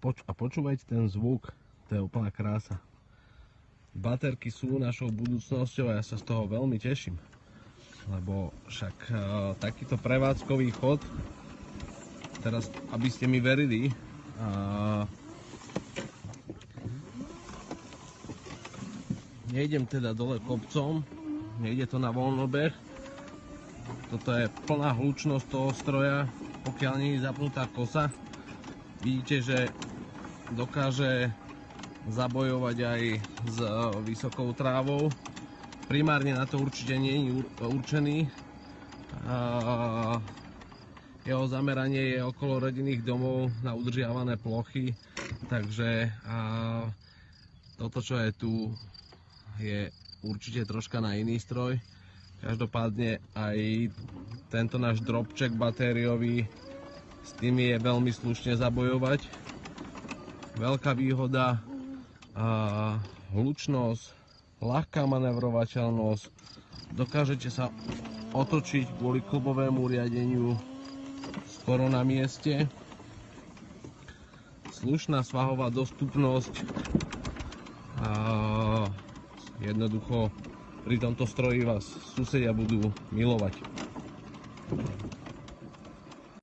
A počúvajte ten zvuk, to je úplná krása. Baterky sú našou budúcnosťou a ja sa z toho veľmi teším. Lebo však takýto prevádzkový chod, teraz aby ste mi verili, nejdem teda dole kopcom, nejde to na voľnobeh. Toto je plná hlučnosť toho stroja, pokiaľ nie je zapnutá kosa. Vidíte, že dokáže zabojovať aj s vysokou trávou. Primárne na to určite nie je určený. Jeho zameranie je okolo rodinných domov na udržiavané plochy, takže toto, čo je tu, je určite troška na iný stroj. Každopádne aj tento náš dropček batériový, s tým je veľmi slušne zabojovať. Veľká výhoda, hlučnosť, ľahká manevrovateľnosť, dokážete sa otočiť kvôli klubovému riadeniu skoro na mieste. Slušná svahová dostupnosť, jednoducho pri tomto stroji vás susedia budú milovať.